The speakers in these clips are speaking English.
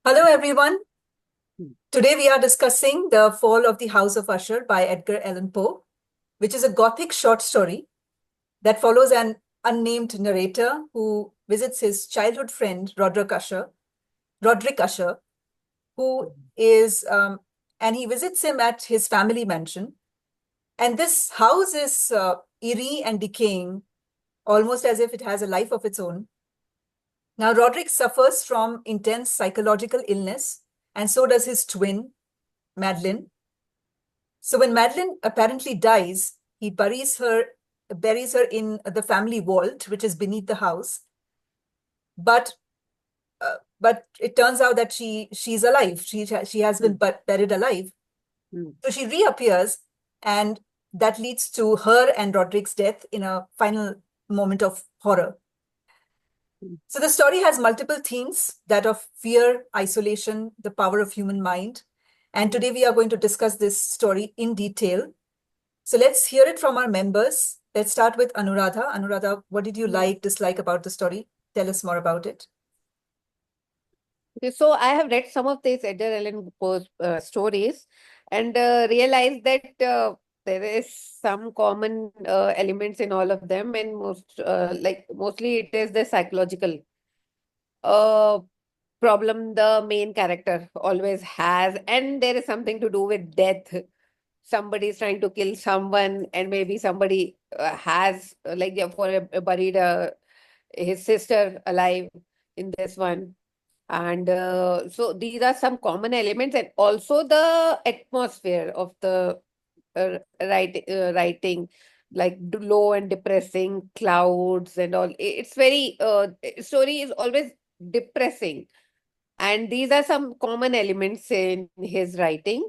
Hello, everyone. Today we are discussing The Fall of the House of Usher by Edgar Allan Poe, which is a gothic short story that follows an unnamed narrator who visits his childhood friend, Roderick Usher, who is, and he visits him at his family mansion. And this house is eerie and decaying, almost as if it has a life of its own. Now, Roderick suffers from intense psychological illness, and so does his twin, Madeline. So when Madeline apparently dies, he buries her in the family vault, which is beneath the house. But but it turns out that she's alive. She has been buried alive. Mm. So she reappears, and that leads to her and Roderick's death in a final moment of horror. Mm. So the story has multiple themes, that of fear, isolation, the power of human mind. And today we are going to discuss this story in detail. So let's hear it from our members. Let's start with Anuradha. Anuradha, what did you like, dislike about the story? Tell us more about it. Okay, so I have read some of these Edgar Allan Poe stories and realized that there is some common elements in all of them, and mostly it is the psychological uh, problem the main character always has, and there is something to do with death. Somebody is trying to kill someone, and maybe somebody has buried his sister alive in this one. And so these are some common elements, and also the atmosphere of the writing, like low and depressing clouds and all. It's very story is always depressing, and these are some common elements in his writing.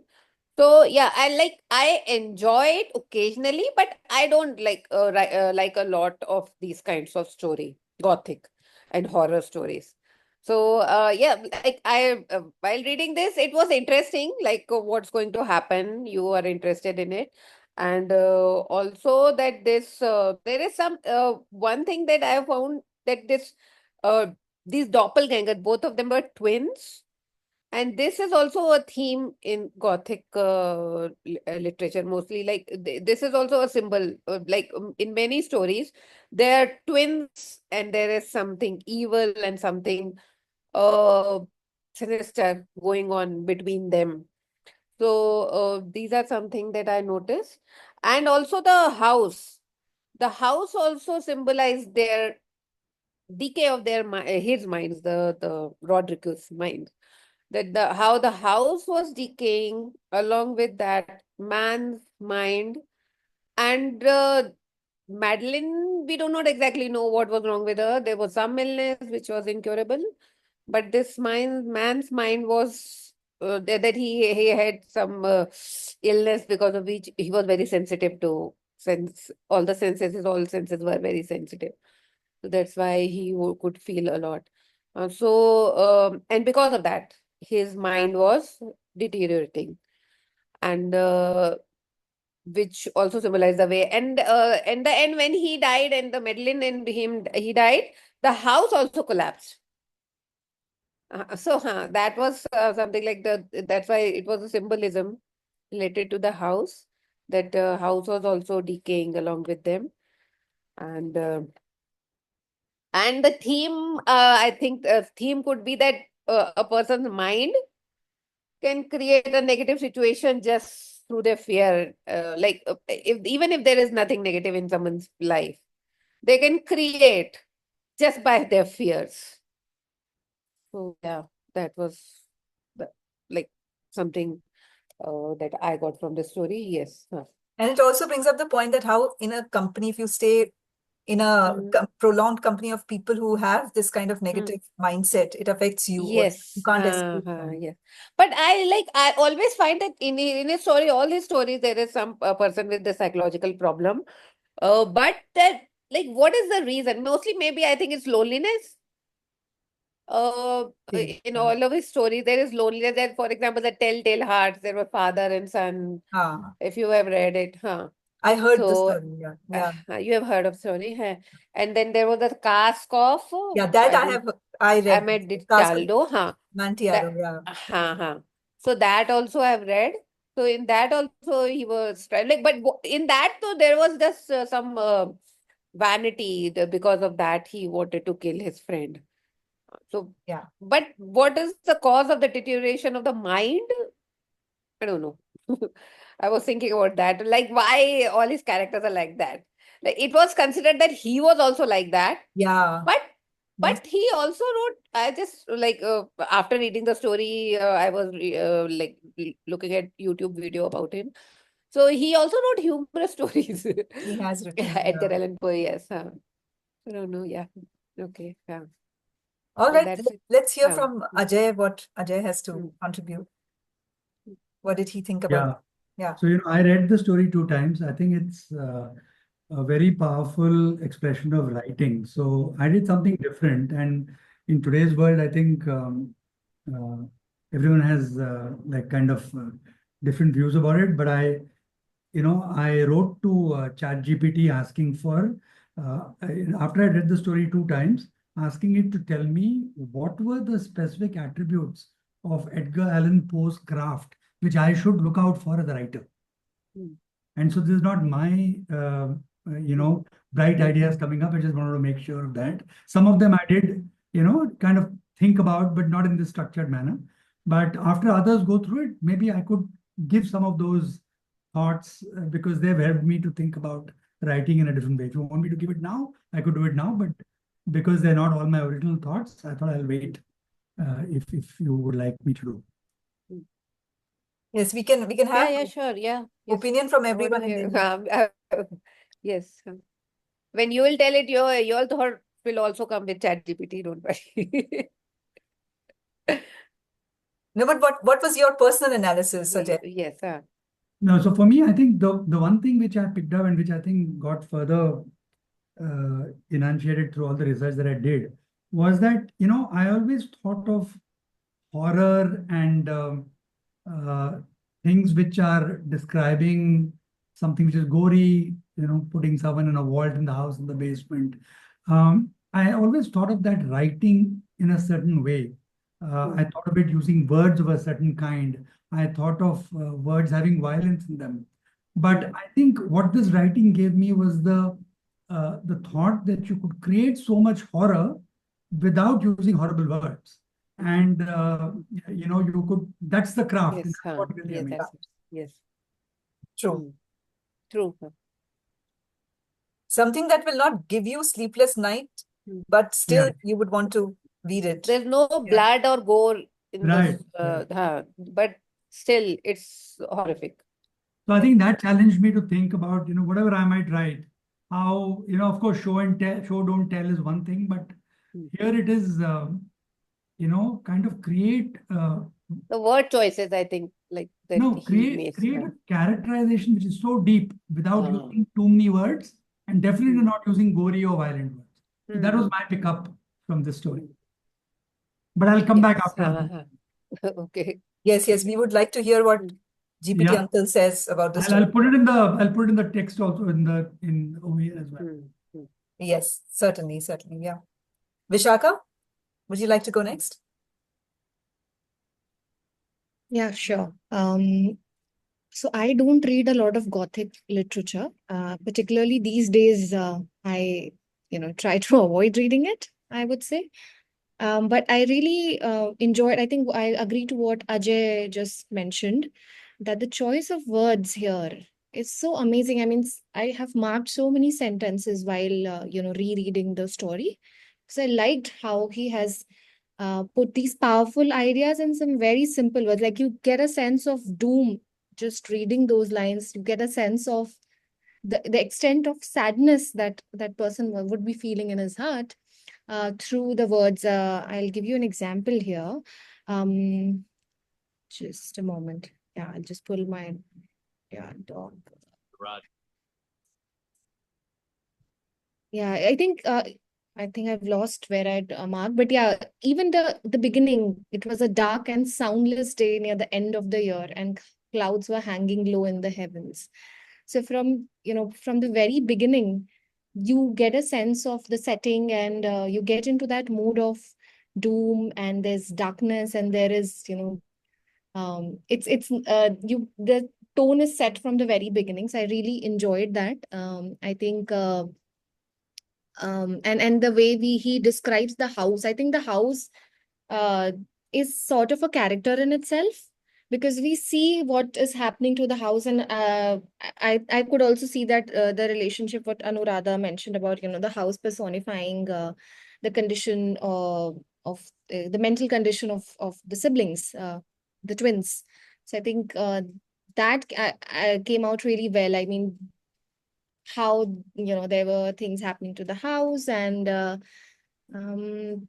So yeah, I enjoy it occasionally, but I don't like a lot of these kinds of story, gothic and horror stories. So yeah, like while reading this, it was interesting, like what's going to happen. You are interested in it, and also that this there is some one thing that I found, that this uh these doppelganger, both of them were twins, and this is also a theme in Gothic literature, mostly. Like this is also a symbol. In many stories, there are twins, and there is something evil and something uh, sinister going on between them. So these are something that I noticed, and also the house. The house also symbolized their decay of his minds, the Rodriguez mind, that the how the house was decaying along with that man's mind. And Madeline, we do not exactly know what was wrong with her. There was some illness which was incurable, but this man's mind was that he had some illness, because of which he was very sensitive to sense. All senses were very sensitive. So that's why he could feel a lot. And because of that, his mind was deteriorating, and which also symbolized the way. And in the end, when he died, and the Madeline and him, he died, the house also collapsed. That was something like that's why it was a symbolism related to the house, that house was also decaying along with them. And the theme, I think the theme could be that a person's mind can create a negative situation just through their fear. If even if there is nothing negative in someone's life, they can create just by their fears. So yeah, that was the, like something that I got from the story. Yes. Huh. And it also brings up the point that how in a company, if you stay in a Mm, prolonged company of people who have this kind of mm. negative mindset, it affects you also. You Yes. can't escape them. Yes. But I always find that in his story, all his stories, there is some person with the psychological problem. But that, like, what is the reason? Mostly, maybe I think it's loneliness. Okay. In all of his stories, there is loneliness. There, for example, the Telltale Hearts, there were father and son. Ah, If you have read it, huh? I heard the So story. Yeah. you have heard of story, huh? And then there was the cask of, Yeah, that I I don't. have I read Ahmed Castle Chaldo, huh? Mantiaro, That, yeah. So that also I've read. So in that also he was like, but in that though there was just some vanity. Because of that he wanted to kill his friend. So, Yeah. but what is the cause of the deterioration of the mind? I don't know. I was thinking about that. Like, why all his characters are like that? Like, it was considered that he was also like that, Yeah. but Most, he also wrote. I just like after reading the story, I was like looking at YouTube video about him. So he also wrote humorous stories. he has Yeah, written, Edgar yeah. Allan Poe. Yes. I don't know. Yeah. Okay. Yeah. All So right, that's it. let's hear Yeah. from Ajay what Ajay has to Mm. contribute. What did he think about? Yeah. Yeah. So, I read the story two times. I think it's a very powerful expression of writing. So I did something different. And in today's world, I think uh, everyone has like kind of different views about it. But I wrote to ChatGPT asking for, after I read the story two times, asking it to tell me what were the specific attributes of Edgar Allan Poe's craft, which I should look out for as a writer. Mm. And so this is not my, bright Mm. ideas coming up. I just wanted to make sure of that. Some of them I did, kind of think about, but not in this structured manner. But after others go through it, maybe I could give some of those thoughts because they've helped me to think about writing in a different way. If you want me to give it now, I could do it now. But because they're not all my original thoughts, I thought I'll wait if you would like me to do. Mm. Yes, we can Yeah, have yeah, sure. Yeah. Yes. opinion from I want to everyone and hear. then Yes. When you will tell it, your thought will also come with ChatGPT. Don't worry. no, but what was your personal analysis, Ajay? Yes. No, so for me, I think the one thing which I picked up and which I think got further enunciated through all the research that I did was that, I always thought of horror and uh, things which are describing something which is gory, putting someone in a vault in the house in the basement. I always thought of that writing in a certain way. I thought of it using words of a certain kind. I thought of words having violence in them. But I think what this writing gave me was the thought that you could create so much horror without using horrible words. And you could, that's the craft, and Yes. that's what really Yes. amazing. Yes. True. True. Something that will not give you sleepless night, but still Yeah, you would want to read it. There's no Yeah. blood or gore in this, right, right. but still, it's horrific. So I think that challenged me to think about, whatever I might write, how, of course, show and tell, show don't tell is one thing, but here it is, kind of create, The word choices, I think, like that no, he create makes. create a characterization which is so deep without Uh, using too many words, and definitely mm, not using gory or violent words. So that was mm, my pickup from this story. mm. But I'll come back Yes. after. Okay. Yes, we would like to hear what Mm. GPT Yeah, uncle says about the I'll story. put it in the text also in over here as well. Mm. Mm. Yes, certainly, yeah. Vishaka, would you like to go next? Yeah, sure. So I don't read a lot of Gothic literature, particularly these days. I, try to avoid reading it, I would say. But I really enjoyed. I think I agree to what Ajay just mentioned, that the choice of words here is so amazing. I mean, I have marked so many sentences while rereading the story. So I liked how he has put these powerful ideas in some very simple words. Like you get a sense of doom just reading those lines. You get a sense of the extent of sadness that that person would be feeling in his heart through the words. I'll give you an example here. Um, just a moment. Yeah, I'll just pull my dog. Yeah, I think I've lost where I'd marked, but yeah, even the beginning, it was a dark and soundless day near the end of the year, and clouds were hanging low in the heavens. So from the very beginning, you get a sense of the setting, and you get into that mood of doom and there's darkness and there is, it's the tone is set from the very beginning. So I really enjoyed that. I think and the way he describes the house, I think the house uh is sort of a character in itself, because we see what is happening to the house, and I could also see that the relationship what Anuradha mentioned about, the house personifying the condition of the mental condition of the siblings, the twins. So I think that came out really well. I mean, how there were things happening to the house, and um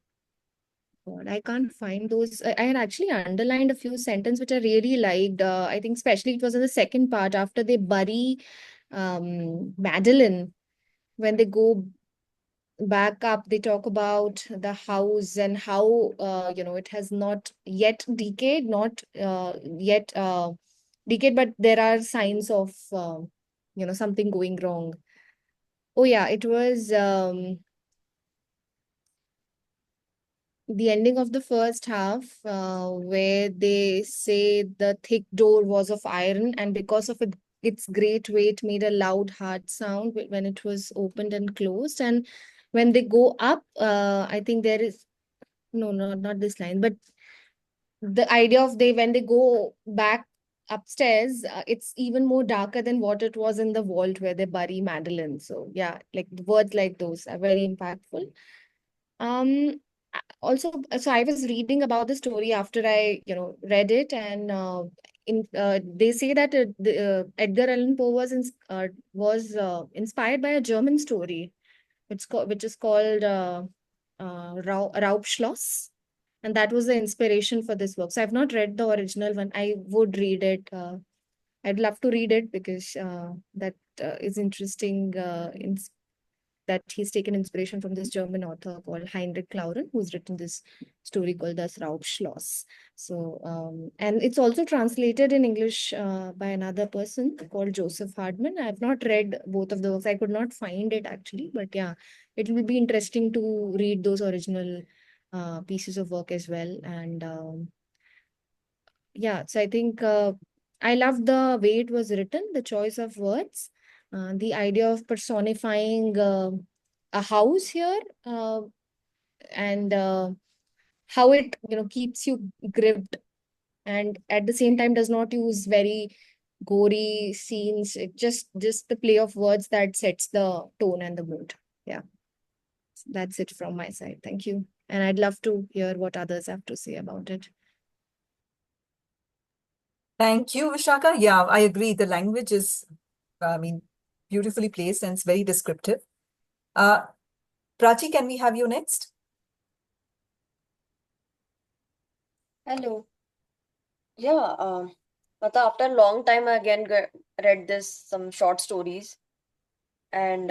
God, I can't find those. I had actually underlined a few sentences which I really liked. I think especially it was in the second part after they bury Madeline. When they go back up, they talk about the house and how it has not yet decayed, not yet decayed, but there are signs of something going wrong. Oh yeah, it was the ending of the first half, where they say the thick door was of iron, and because of its great weight made a loud, hard sound when it was opened and closed. And when they go up, I think there is no, no, not this line, but the idea of when they go back upstairs, it's even more darker than what it was in the vault where they bury Madeline. So yeah, like the words like those are very impactful. Um, Also, so I was reading about the story after I, read it, and they say that Edgar Allan Poe was inspired by a German story. Which is called Raubschloss, and that was the inspiration for this work. So I've not read the original one. I would read it. I'd love to read it because that is interesting. That he's taken inspiration from this German author called Heinrich Clauren, who's written this story called Das Raubschloss. So, and it's also translated in English by another person called Joseph Hardman. I've not read both of those. I could not find it actually, but yeah, it will be interesting to read those original pieces of work as well. And yeah, so I think I love the way it was written, the choice of words, the idea of personifying a house here, and how it keeps you gripped, and at the same time does not use very gory scenes. It just the play of words that sets the tone and the mood. Yeah, that's it from my side. Thank you, and I'd love to hear what others have to say about it. Thank you, Vishaka. Yeah, I agree. The language is, I mean, beautifully placed and it's very descriptive. Prachi, can we have you next? Hello. Yeah, after a long time, I again read some short stories. And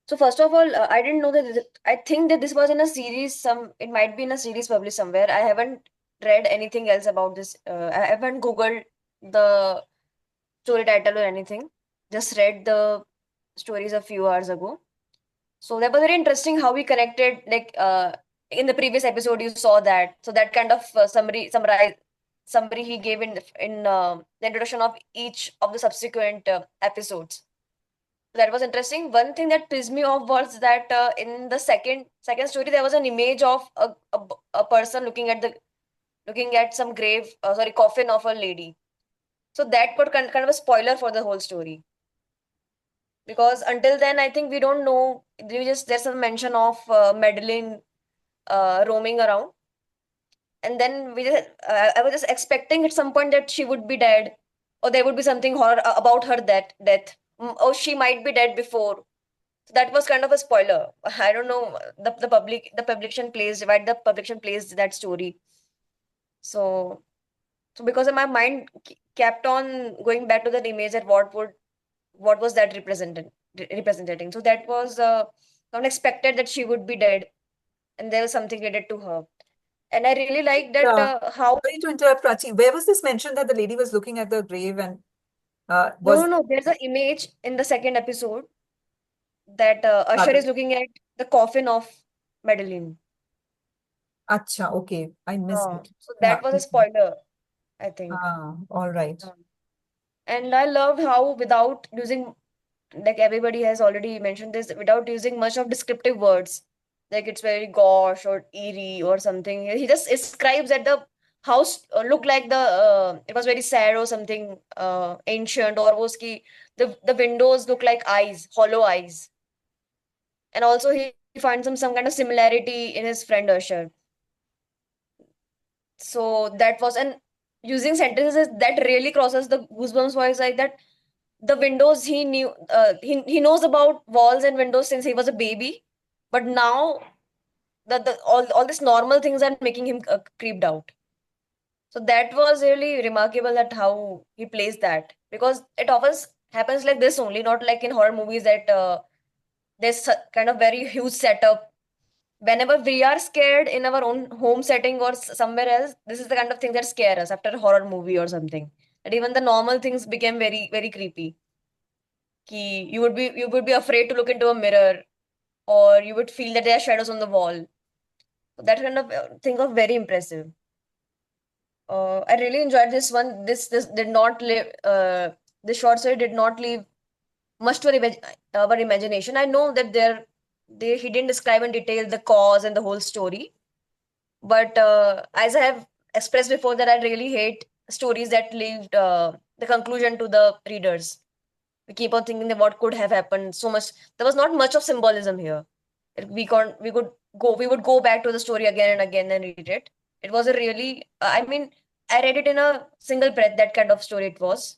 so first of all, I didn't know that I think that this was in a series, it might be in a series published somewhere. I haven't read anything else about this. I haven't Googled the story title or anything. Just read the stories a few hours ago. So that was very interesting how we connected, like in the previous episode you saw that. So that kind of summary he gave in the introduction of each of the subsequent episodes. That was interesting. One thing that pissed me off was that in the second story there was an image of a person looking at some coffin of a lady. So that put kind of a spoiler for the whole story, because until then I think we don't know. There's some mention of Madeline roaming around, and then I was just expecting at some point that she would be dead, or there would be something horror about her death. Or she might be dead before. So that was kind of a spoiler. I don't know, the publication plays why the publication plays that story. So because of my mind kept on going back to that image, that what was that representing. So that was unexpected that she would be dead and there was something related to her. And I really like that how Sorry to interrupt, Prachi. Where was this mentioned that the lady was looking at the grave and no, there's an image in the second episode that Usher is looking at the coffin of Madeline. Acha, okay. I missed it. So Yeah. that was a Okay. spoiler, I think. All right. And I loved how, without using, like everybody has already mentioned this, without using much of descriptive words, like it's very gosh or eerie or something. He just describes that the house looked like it was very sad or something ancient, or was ki the windows look like eyes, hollow eyes. And also he finds some kind of similarity in his friend Usher. So that was, and using sentences that really crosses the goosebumps voice, like that the windows he knew, he knows about walls and windows since he was a baby, but now all these normal things are making him creeped out. So that was really remarkable at how he plays that, because it often happens like this only, not like in horror movies that there's kind of very huge setup. Whenever we are scared in our own home setting or somewhere else, this is the kind of thing that scare us after a horror movie or something. And even the normal things became very, very creepy. You would be afraid to look into a mirror, or you would feel that there are shadows on the wall. That kind of thing was very impressive. I really enjoyed this one. This did not live. This short story did not leave much to our imagination. I know that he didn't describe in detail the cause and the whole story, but as I have expressed before, that I really hate stories that leave the conclusion to the readers. We keep on thinking that what could have happened. So much, there was not much of symbolism here. We would go back to the story again and again and read it. It was a really, I mean, I read it in a single breath. That kind of story it was,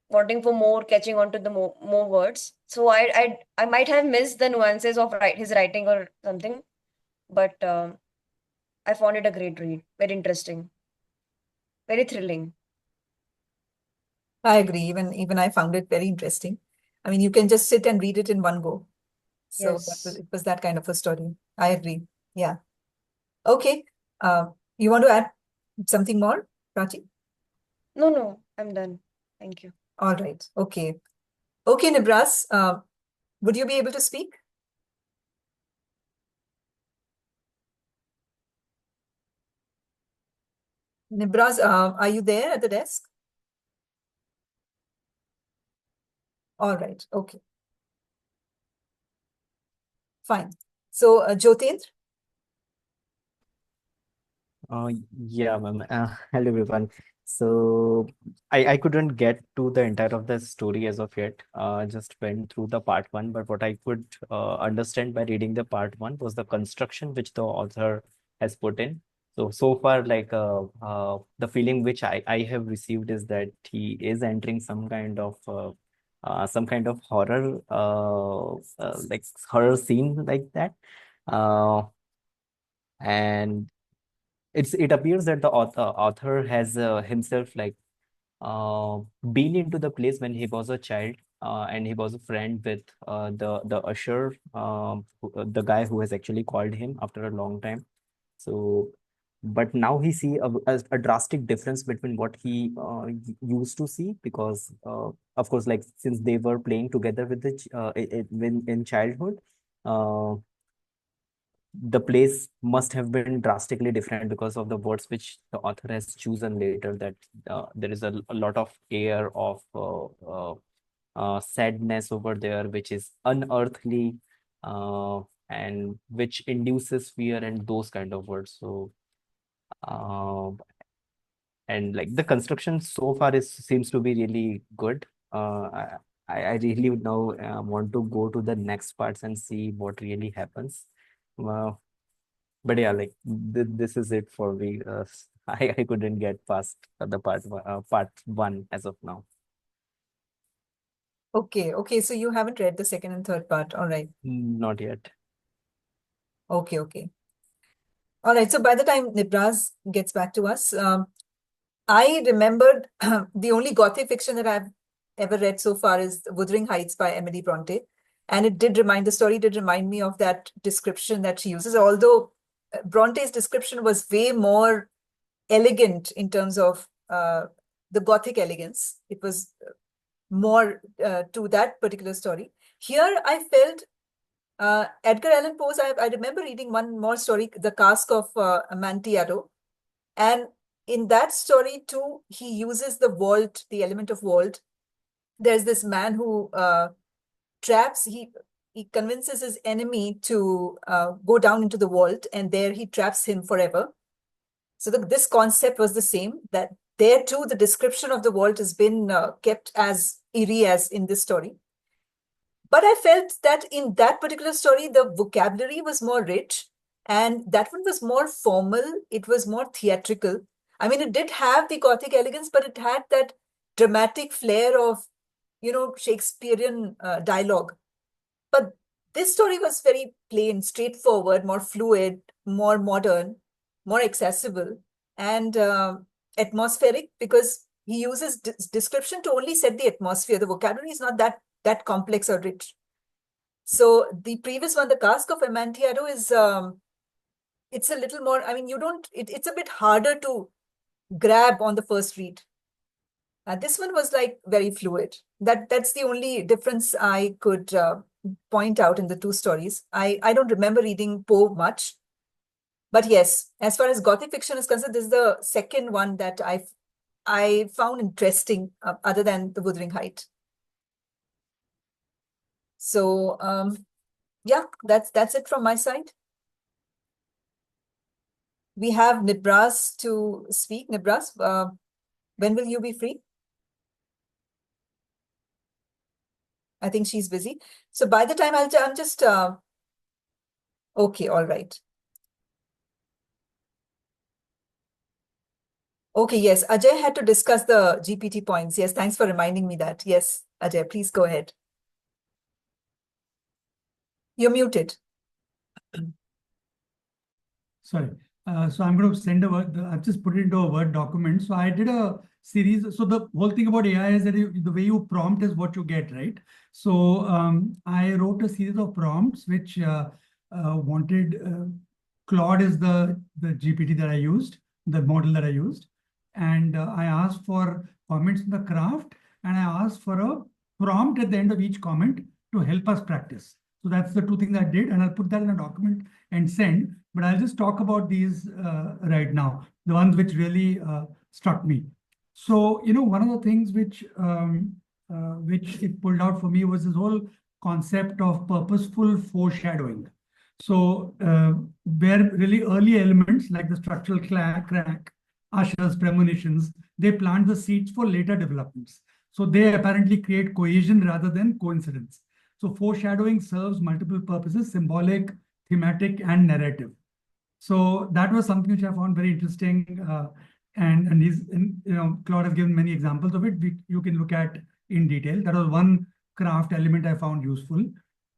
wanting for more, catching on to the more words. So I might have missed the nuances of his writing or something, but I found it a great read. Very interesting, very thrilling. I agree. Even I found it very interesting. I mean, you can just sit and read it in one go. So Yes. it was that kind of a story. I agree. Yeah. Okay. You want to add something more, Prachi? No, no, I'm done. Thank you. All right. Okay. Okay, Nibras, would you be able to speak? Nibras, are you there at the desk? All right. Okay. Fine. So, Jyotendra? Uh, yeah, ma'am. Hello, everyone. So I couldn't get to the entire of the story as of yet. Just went through the part one, but what I could understand by reading the part one was the construction which the author has put in. So far, like the feeling which I have received is that he is entering some kind of horror like horror scene like that. Uh, and it appears that the author has himself like uh, been into the place when he was a child, and he was a friend with the usher, the guy who has actually called him after a long time. So but now he see a drastic difference between what he used to see, because of course, like since they were playing together with when in childhood, uh, the place must have been drastically different because of the words which the author has chosen later, that there is a lot of air of sadness over there, which is unearthly, uh, and which induces fear and those kind of words. So uh, and like the construction so far is seems to be really good. I really now want to go to the next parts and see what really happens. Uh, but yeah, like this is it for me. I couldn't get past the part one as of now. Okay. Okay. So you haven't read the second and third part. All right. Not yet. Okay. Okay. All right. So by the time Nibras gets back to us, I remembered the only Gothic fiction that I've ever read so far is Wuthering Heights by Emily Bronte. And the story did remind me of that description that she uses, although Bronte's description was way more elegant in terms of the Gothic elegance. It was more to that particular story. Here, I felt Edgar Allan Poe's, I remember reading one more story, The Cask of Amontillado. And in that story too, he uses the vault, the element of vault. There's this man who traps, he convinces his enemy to go down into the vault, and there he traps him forever. So this concept was the same, that there too, the description of the vault has been kept as eerie as in this story. But I felt that in that particular story, the vocabulary was more rich, and that one was more formal. It was more theatrical. I mean, it did have the Gothic elegance, but it had that dramatic flair of, Shakespearean dialogue. But this story was very plain, straightforward, more fluid, more modern, more accessible, and atmospheric, because he uses description to only set the atmosphere. The vocabulary is not that complex or rich. So the previous one, The Cask of Amontillado, is it's a little more, I mean, it's a bit harder to grab on the first read. This one was like very fluid. That's the only difference I could point out in the two stories. I don't remember reading Poe much, but yes, as far as Gothic fiction is concerned, this is the second one that I found interesting, other than The Wuthering Height. So yeah, that's it from my side. We have Nibras to speak. Nibras, when will you be free? I think she's busy. So by the time I'm just okay, all right. Okay, yes, Ajay had to discuss the GPT points. Yes, thanks for reminding me that. Yes, Ajay, please go ahead. You're muted. Sorry. So I'm going to send I've just put it into a Word document. So I did a series. So the whole thing about AI is that the way you prompt is what you get, right? So I wrote a series of prompts which wanted, Claude is the GPT that I used, the model that I used. And I asked for comments in the craft, and I asked for a prompt at the end of each comment to help us practice. So that's the two things I did, and I'll put that in a document and send. But I'll just talk about these right now, the ones which really struck me. So, one of the things which it pulled out for me was this whole concept of purposeful foreshadowing. So, where really early elements like the structural crack, Usher's premonitions, they plant the seeds for later developments. So they apparently create cohesion rather than coincidence. So foreshadowing serves multiple purposes: symbolic, thematic, and narrative. So that was something which I found very interesting. And Claude has given many examples of it. You can look at in detail. That was one craft element I found useful.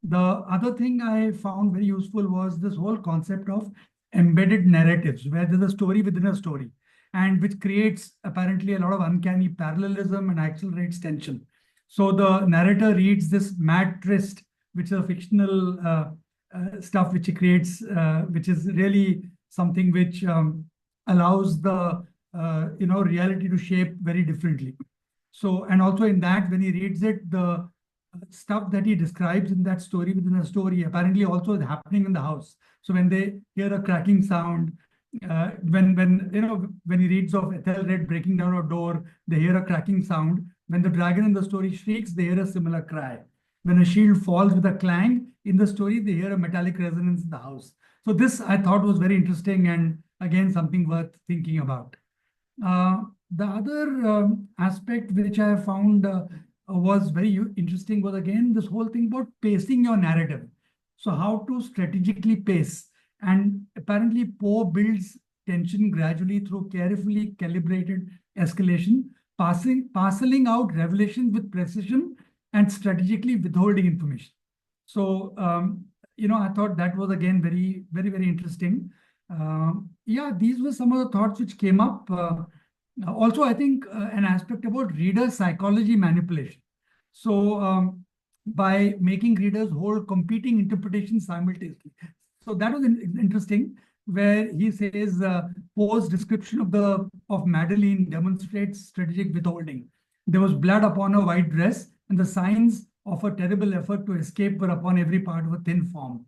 The other thing I found very useful was this whole concept of embedded narratives, where there's a story within a story, and which creates apparently a lot of uncanny parallelism and accelerates tension. So the narrator reads this mad tryst, which is a fictional stuff which he creates, which is really something which allows the reality to shape very differently. So, and also in that, when he reads it, the stuff that he describes in that story within a story apparently also is happening in the house. So when they hear a cracking sound, when he reads of Ethelred breaking down a door, they hear a cracking sound. When the dragon in the story shrieks, they hear a similar cry. When a shield falls with a clang in the story, they hear a metallic resonance in the house. So this I thought was very interesting, and again something worth thinking about. The other aspect which I found was very interesting was again this whole thing about pacing your narrative. So how to strategically pace. And apparently Poe builds tension gradually through carefully calibrated escalation, parceling out revelations with precision and strategically withholding information. So, I thought that was again very, very, very interesting. Yeah, these were some of the thoughts which came up. Also, I think an aspect about reader psychology manipulation. So, by making readers hold competing interpretations simultaneously. So that was interesting, where he says Poe's description of Madeline demonstrates strategic withholding. There was blood upon her white dress, and the signs of a terrible effort to escape were upon every part of a thin form.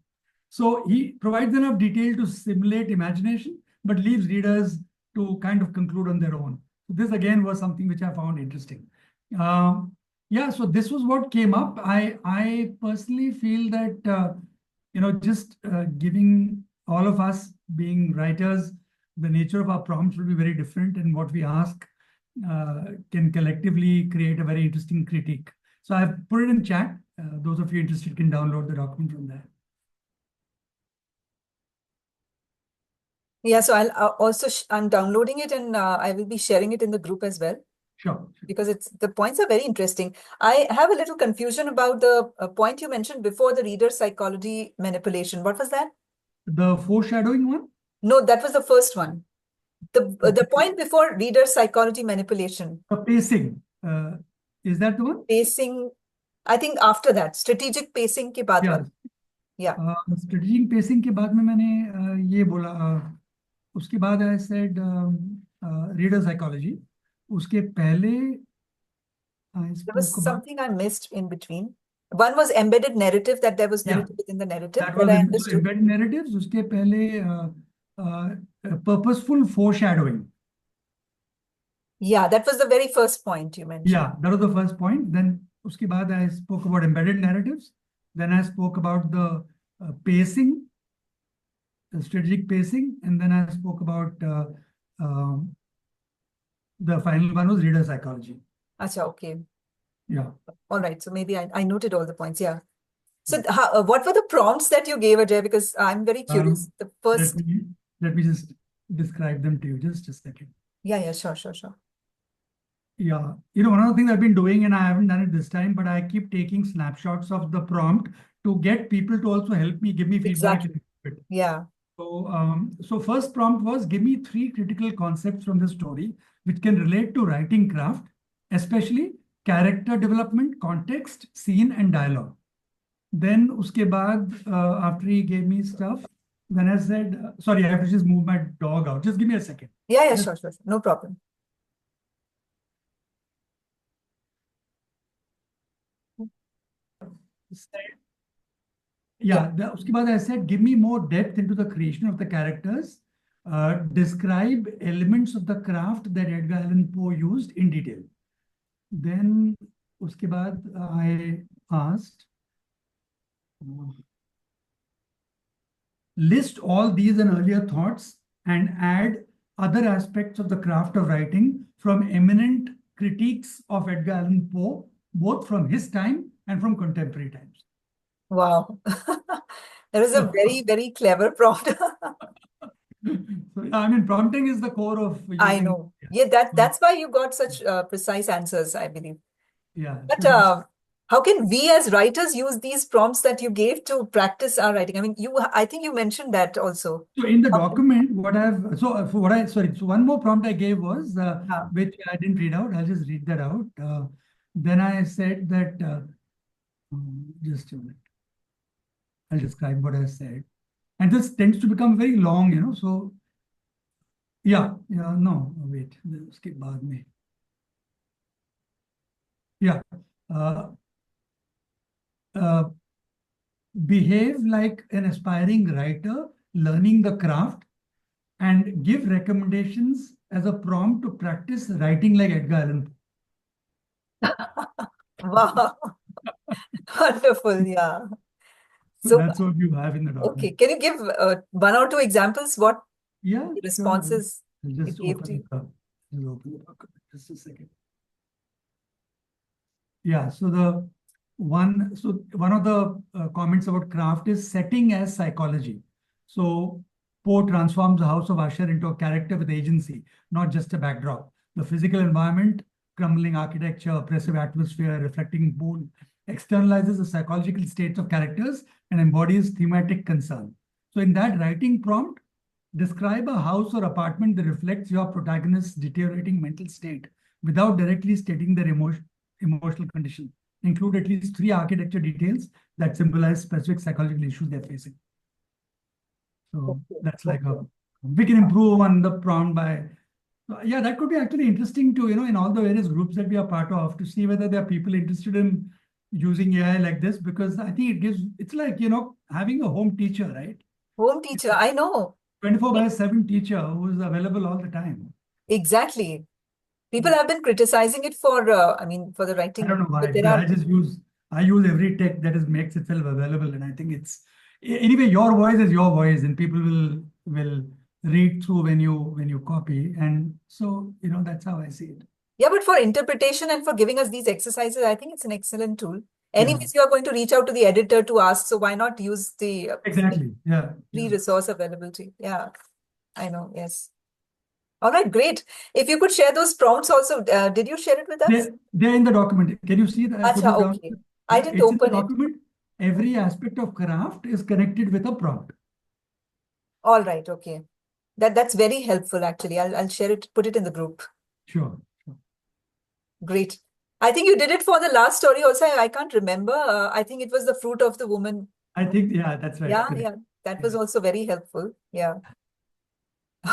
So he provides enough detail to simulate imagination, but leaves readers to kind of conclude on their own. So this again was something which I found interesting. Yeah, so this was what came up. I personally feel that just giving all of us being writers, the nature of our prompts will be very different, and what we ask can collectively create a very interesting critique. So I've put it in chat. Those of you interested can download the document from there. Yeah, so I'll also I'm downloading it, and I will be sharing it in the group as well, Sure. because the points are very interesting. I have a little confusion about the point you mentioned before, the reader psychology manipulation. What was that? The foreshadowing one? No, that was the first one. The point before reader psychology manipulation. The pacing. Is that the one? Pacing, I think after that, strategic pacing के बाद Yeah. वाला. Yeah. Strategic pacing के बाद में मैंने ये बोला, उसके बाद I said reader psychology. उसके पहले I There was spoke about, something I missed in between. One was embedded narrative, that there was narrative within the narrative that that was I so understood. embedded narratives. उसके पहले purposeful foreshadowing. Yeah, that was the very first point you mentioned. Yeah, that was the first point. Then उसके बाद I spoke about embedded narratives. Then I spoke about the pacing, the strategic pacing, and then I spoke about the final one was reader psychology. Acha, okay. Yeah. All right. So maybe I noted all the points. Yeah. So what were the prompts that you gave, Ajay? Because I'm very curious. The first. Let me just describe them to you. Just a second. Yeah, sure. Yeah, one of the things I've been doing, and I haven't done it this time, but I keep taking snapshots of the prompt to get people to also help me, give me feedback. Exactly. Yeah. So first prompt was, give me 3 critical concepts from the story which can relate to writing craft, especially character development, context, scene, and dialogue. Then uske baad, after he gave me stuff, then I said, sorry, I have to just move my dog out. Just give me a second. Yeah, sure. No problem. Uske baad I said, give me more depth into the creation of the characters. Describe elements of the craft that Edgar Allan Poe used in detail. Then uske baad I asked, list all these and earlier thoughts and add other aspects of the craft of writing from eminent critiques of Edgar Allan Poe, both from his time and from contemporary times. Wow. That is a very, very clever prompt. So, I mean, prompting is the core of using, I know. Yeah, that's why you got such precise answers, I believe. Yeah. But how can we as writers use these prompts that you gave to practice our writing? I mean, I think you mentioned that also. So in the document, so one more prompt I gave was, which I didn't read out. I'll just read that out. Then I said that, just a minute. I'll describe what I said. And this tends to become very long, so no, wait, uske baad mein. Behave like an aspiring writer, learning the craft, and give recommendations as a prompt to practice writing like Edgar Allan Poe. Wow. Wonderful, yeah. So that's what you have in the document. Okay, can you give 1 or 2 examples? What responses I'll just it gave to you? open the document. Just a second. Yeah, so one of the comments about craft is setting as psychology. So Poe transforms the house of Usher into a character with agency, not just a backdrop. The physical environment, crumbling architecture, oppressive atmosphere, reflecting mood, externalizes the psychological states of characters and embodies thematic concern. So in that writing prompt, describe a house or apartment that reflects your protagonist's deteriorating mental state without directly stating their emotional condition. Include at least 3 architecture details that symbolize specific psychological issues they're facing. So that's like we can improve on the prompt by, yeah, that could be actually interesting to, in all the various groups that we are part of, to see whether there are people interested in using AI like this, because I think it gives, it's like, having a home teacher, right? Home teacher, I know. 24/7 teacher who is available all the time. Exactly. People have been criticizing it for, for the I writing, don't know why, but there because are, I use every tech that makes itself available, and I think it's anyway, your voice is your voice, and people will read through when you copy, and so that's how I see it. yeah, but for interpretation and for giving us these exercises, I think it's an excellent tool. Yeah, Anyways, you are going to reach out to the editor to ask, so why not use the exactly. Yeah, free yeah. resource availability? Yeah, I know. Yes. All right, great. If you could share those prompts also, did you share it with us? They're in the document. Can you see that I put Acha, it down? okay. I Yeah, didn't it's in the open it. document. Every aspect of craft is connected with a prompt. All right, okay. That's very helpful actually. I'll share it, put it in the group. Sure. Great. I think you did it for the last story also. I can't remember. I think it was the fruit of the woman. I think, yeah, that's right. Yeah, Correct. yeah. That Yeah. was also very helpful. Yeah.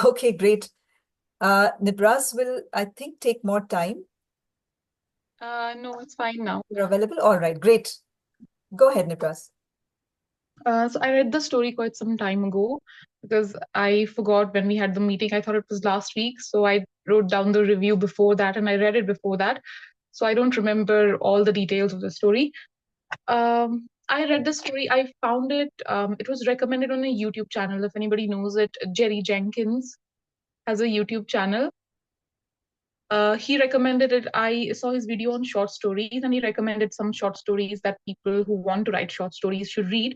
Okay, great. Nibras will, I think, take more time. No, it's fine now. You're available? All right, great. Go ahead, Nibras. So I read the story quite some time ago because I forgot when we had the meeting. I thought it was last week. So I wrote down the review before that and I read it before that. So I don't remember all the details of the story. I read the story. I found it. It was recommended on a YouTube channel. If anybody knows it, Jerry Jenkins has a YouTube channel. He recommended it. I saw his video on short stories, and he recommended some short stories that people who want to write short stories should read.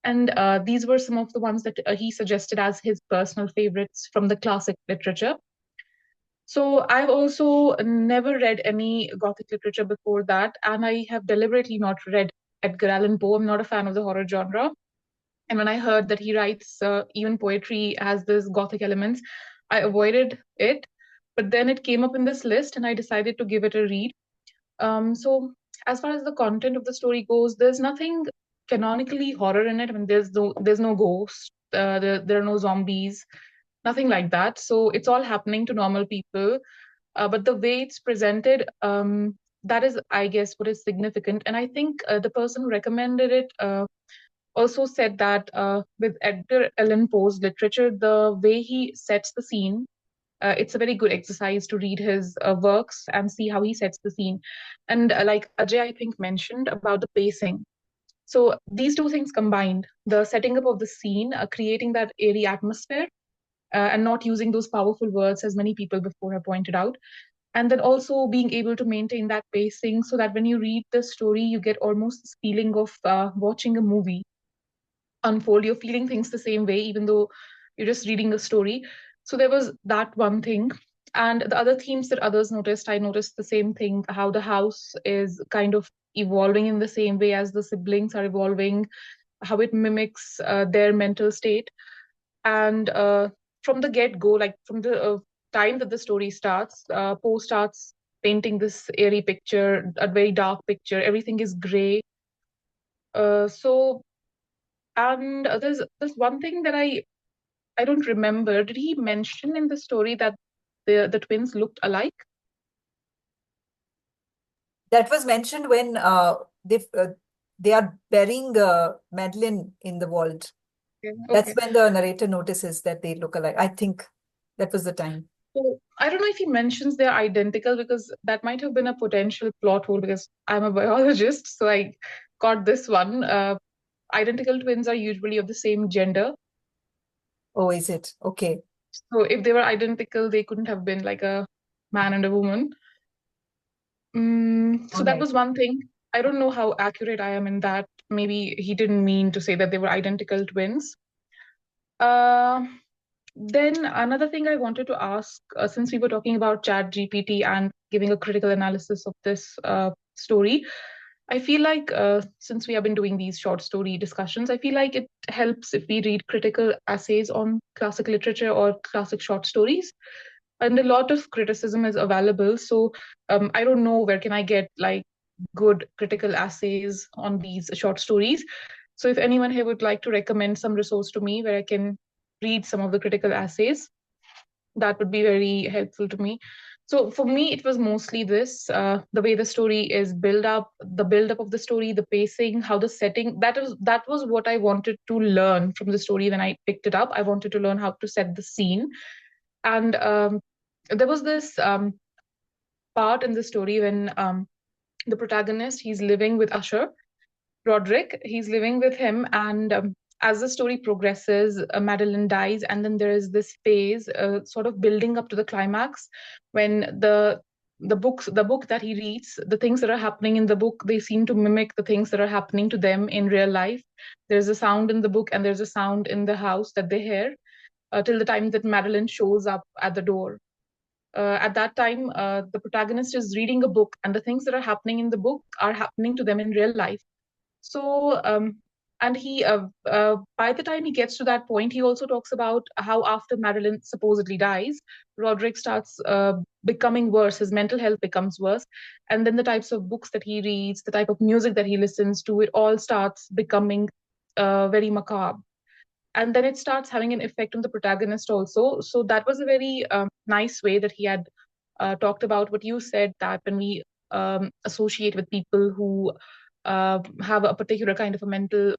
And these were some of the ones that he suggested as his personal favorites from the classic literature. So I've also never read any Gothic literature before that, and I have deliberately not read Edgar Allan Poe. I'm not a fan of the horror genre. And when I heard that he writes even poetry has this Gothic elements, I avoided it. But then it came up in this list, and I decided to give it a read. So as far as the content of the story goes, there's nothing canonically horror in it. I mean, there's no ghosts, there are no zombies, nothing like that. So it's all happening to normal people. But the way it's presented, that is, I guess, what is significant. And I think the person who recommended it also said that with Edgar Allan Poe's literature, the way he sets the scene, it's a very good exercise to read his works and see how he sets the scene. And like Ajay, I think, mentioned about the pacing. So these two things combined, the setting up of the scene, creating that eerie atmosphere, and not using those powerful words as many people before have pointed out. And then also being able to maintain that pacing so that when you read the story, you get almost this feeling of watching a movie unfold. You're feeling things the same way, even though you're just reading a story. So there was that one thing. And the other themes that others noticed, I noticed the same thing, how the house is kind of evolving in the same way as the siblings are evolving, how it mimics their mental state. And from the get-go, like from the time that the story starts, Poe starts painting this eerie picture, a very dark picture. Everything is gray. And there's one thing that I don't remember. Did he mention in the story that the twins looked alike? That was mentioned when they are burying Madeline in the vault. Okay. That's when the narrator notices that they look alike. I think that was the time. So I don't know if he mentions they're identical, because that might have been a potential plot hole, because I'm a biologist, so I got this one. Identical twins are usually of the same gender. Oh, is it? Okay. So if they were identical, they couldn't have been like a man and a woman. So that was one thing. I don't know how accurate I am in that. Maybe he didn't mean to say that they were identical twins. Then another thing I wanted to ask, since we were talking about Chat GPT and giving a critical analysis of this story, I feel like since we have been doing these short story discussions, I feel like it helps if we read critical essays on classic literature or classic short stories. And a lot of criticism is available. So I don't know where can I get like good critical essays on these short stories. So if anyone here would like to recommend some resource to me where I can read some of the critical essays, that would be very helpful to me. So for me, it was mostly this, the way the story is the build up of the story, the pacing, how the setting, that was what I wanted to learn from the story when I picked it up. I wanted to learn how to set the scene. And there was this part in the story when the protagonist, he's living with Usher, Roderick, he's living with him, and as the story progresses, Madeline dies, and then there is this phase, sort of building up to the climax, when the book that he reads, the things that are happening in the book, they seem to mimic the things that are happening to them in real life. There's a sound in the book, and there's a sound in the house that they hear, till the time that Madeline shows up at the door. At that time, the protagonist is reading a book, and the things that are happening in the book are happening to them in real life. So, and he, by the time he gets to that point, he also talks about how after Madeline supposedly dies, Roderick starts becoming worse. His mental health becomes worse. And then the types of books that he reads, the type of music that he listens to, it all starts becoming very macabre. And then it starts having an effect on the protagonist also. So that was a very nice way that he had talked about what you said, that when we associate with people who have a particular kind of a mental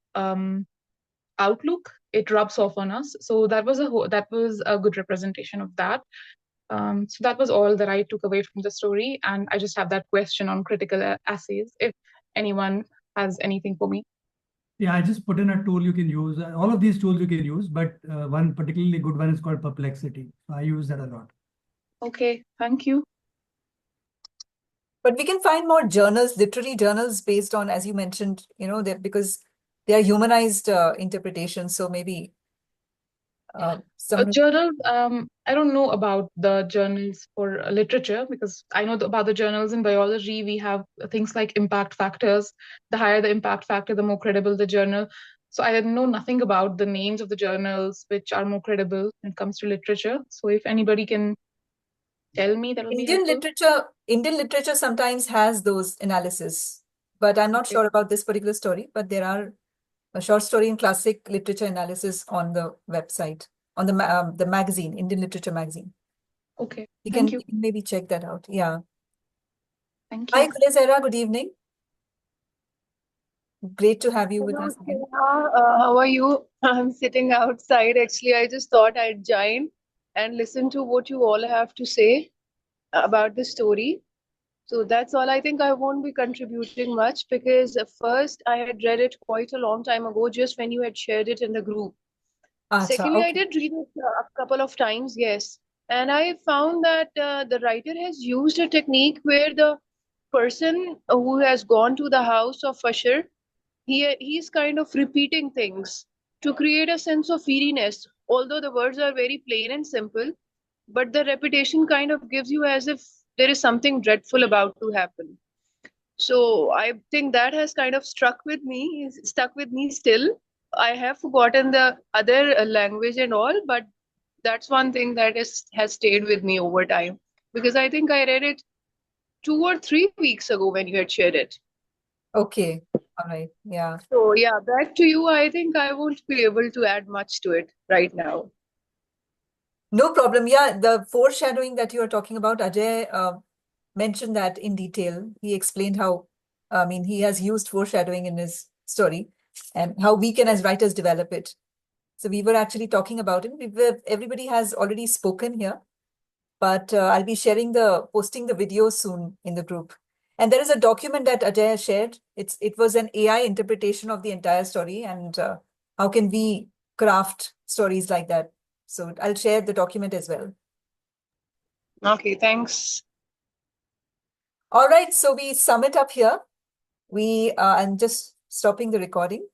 outlook, it rubs off on us. So that was a good representation of that. So that was all that I took away from the story, and I just have that question on critical essays. If anyone has anything for me. Yeah, I just put in a tool you can use. All of these tools you can use, but one particularly good one is called Perplexity. I use that a lot. Okay, thank you. But we can find more journals, literary journals based on, as you mentioned, because they are humanized interpretations. So maybe some. Journals, I don't know about the journals for literature, because I know about the journals in biology. We have things like impact factors. The higher the impact factor, the more credible the journal. So I know nothing about the names of the journals which are more credible when it comes to literature. So if anybody can tell me, that will be helpful. Indian literature sometimes has those analysis, but I'm not Okay. sure about this particular story. But there are a short story and classic literature analysis on the website, on the magazine, Indian Literature magazine. Okay. You Thank can you. maybe check that out. Yeah. Thank Hi, you. Kulesera. Good evening. Great to have you with Hello, us again. Sneha. How are you? I'm sitting outside. Actually, I just thought I'd join and listen to what you all have to say about the story. So that's all. I think I won't be contributing much because first I had read it quite a long time ago, just when you had shared it in the group. Acha, Secondly, I okay. did read it a couple of times, yes. And I found that the writer has used a technique where the person who has gone to the house of Usher, he's kind of repeating things to create a sense of eeriness. Although the words are very plain and simple, but the repetition kind of gives you as if there is something dreadful about to happen. So I think that has kind of stuck with me still. I have forgotten the other language and all, but that's one thing that has stayed with me over time, because I think I read it 2 or 3 weeks ago when you had shared it. Okay. All right. Yeah. So yeah, back to you. I think I won't be able to add much to it right now. No problem. Yeah, the foreshadowing that you are talking about, Ajay mentioned that in detail. He explained how, he has used foreshadowing in his story and how we can, as writers, develop it. So we were actually talking about it. Everybody has already spoken here, but I'll be posting the video soon in the group. And there is a document that Ajay shared. It was an AI interpretation of the entire story, and how can we craft stories like that? So I'll share the document as well. Okay, thanks. All right, so we sum it up here. I'm just stopping the recording.